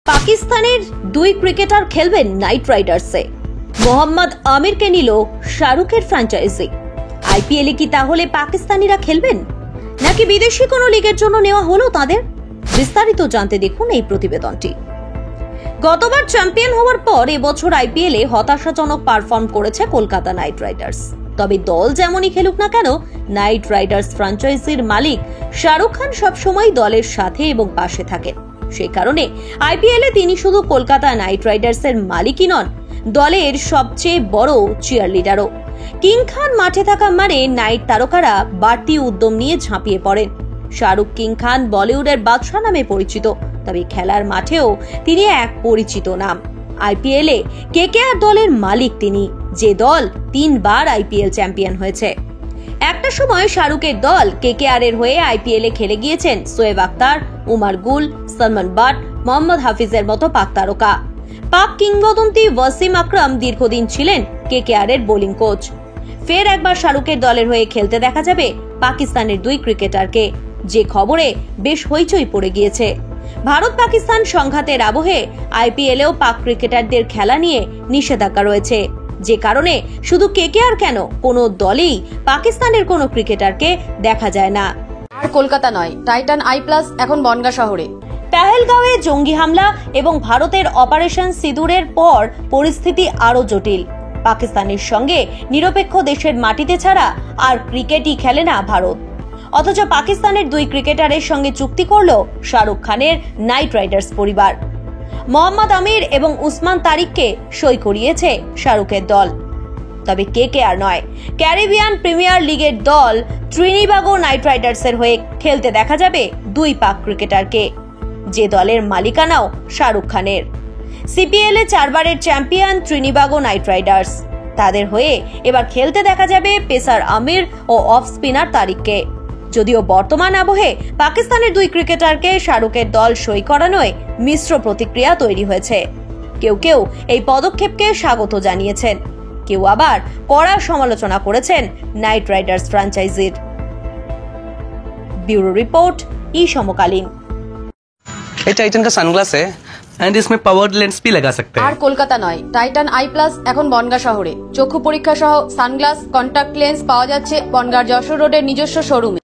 পাকিস্তানের দুই ক্রিকেটার খেলবেন নাইট রাইডার্সে। মোহাম্মদ আমিরকে নিল শাহরুখের ফ্র্যাঞ্চাইজি। আইপিএলে কি তাহলে পাকিস্তানিরা খেলবেন, নাকি বিদেশি কোনো লিগের জন্য নেওয়া হলো তাদের? বিস্তারিত জানতে দেখুন এই প্রতিবেদনটি। গতবার চ্যাম্পিয়ন হওয়ার পর এবছর আইপিএলে হতাশাজনক পারফর্ম করেছে কলকাতা নাইট রাইডার্স। তবে দল যেমনই খেলুক না কেন, নাইট রাইডার্স ফ্র্যাঞ্চাইজির মালিক শাহরুখ খান সবসময় দলের সাথে এবং পাশে থাকেন। সেই কারণে আইপিএলে তিনি শুধু কলকাতা নাইট রাইডার্সের মালিকই নন, দলের সবচেয়ে বড় চিয়ারলিডারও। কিং খান মাঠে থাকা মানে নাইট তারকারা বাড়তি উদ্যম নিয়ে ঝাঁপিয়ে পড়েন। শাহরুখ কিং খান বলিউডের বাদশা নামে পরিচিত, তবে খেলার মাঠেও তিনি এক পরিচিত নাম। আইপিএলে কেকেআর দলের মালিক তিনি, যে দল 3 বার আইপিএল চ্যাম্পিয়ন হয়েছে। একটা সময় শাহরুখের দল কেকেআর এর হয়ে আইপিএলে খেলে গিয়েছেন শোয়েব আখতার, উমার গুল, সলমান বাট, মোহাম্মদ হাফিজের মতো পাক তারকা। পাক কিংবদন্তি ওয়াসিম আকরাম দীর্ঘদিন ছিলেন কেকেআর এর বোলিং কোচ। ফের একবার শাহরুখের দলের হয়ে খেলতে দেখা যাবে পাকিস্তানের দুই ক্রিকেটারকে, যে খবরে বেশ হইচই পড়ে গিয়েছে। ভারত পাকিস্তান সংঘাতের আবহে আইপিএলেও পাক ক্রিকেটারদের খেলা নিয়ে নিষেধাজ্ঞা রয়েছে, যে কারণে শুধু কেকেআর কেন, কোনো দলেই পাকিস্তানের কোনো ক্রিকেটারকে দেখা যায় না। আর কলকাতা নয়, টাইটান আই প্লাস এখন বনগাঁ শহরে। পেহেলগাঁওয়ে জঙ্গি হামলা এবং ভারতের অপারেশন সিঁদুরের পর পরিস্থিতি আরো জটিল। পাকিস্তানের সঙ্গে নিরপেক্ষ দেশের মাটিতে ছাড়া আর ক্রিকেটই খেলে না ভারত, অথচ পাকিস্তানের দুই ক্রিকেটারের সঙ্গে চুক্তি করল শাহরুখ খানের নাইট রাইডার্স পরিবার। মোহাম্মদ আমির এবং উসমান তারিককে সই করিয়েছে শাহরুখের দল। তবে কেকেআর নয়, ক্যারিবিয়ান প্রিমিয়ার লিগের দল ত্রিনিবাগো নাইট রাইডার্সের হয়ে খেলতে দেখা যাবে দুই পাক ক্রিকেটারকে, যে দলের মালিকানাও শাহরুখ খানের। সিপিএল এ 4 বারের চ্যাম্পিয়ন ত্রিনিবাগো নাইট রাইডার্স, তাদের হয়ে এবার খেলতে দেখা যাবে পেসার আমির ও অফ স্পিনার তারিককে। যদিও বর্তমান আবহে পাকিস্তানের দুই ক্রিকেটারকে শাহরুখের দল সই করানোয় মিশ্র প্রতিক্রিয়া তৈরি হয়েছে। কেউ কেউ এই পদক্ষেপকে স্বাগত জানিয়েছেন, কেউ আবার কড়া সমালোচনা করেছেন নাইট রাইডার্স ফ্র্যাঞ্চাইজির। ब्यूरो रिपोर्ट, ई समकालीन। ये टाइटन का सनग्लास है एंड इसमें पावर्ड लेंस भी लगा सकते हैं। আর কলকাতা নয়, টাইটান আই প্লাস এখন বনগাঁ শহরে। চক্ষু পরীক্ষা সহ সানগ্লাস, কন্টাক্ট লেন্স পাওয়া যাচ্ছে বনগাঁর যশোর রোডের নিজস্ব শোরুমে।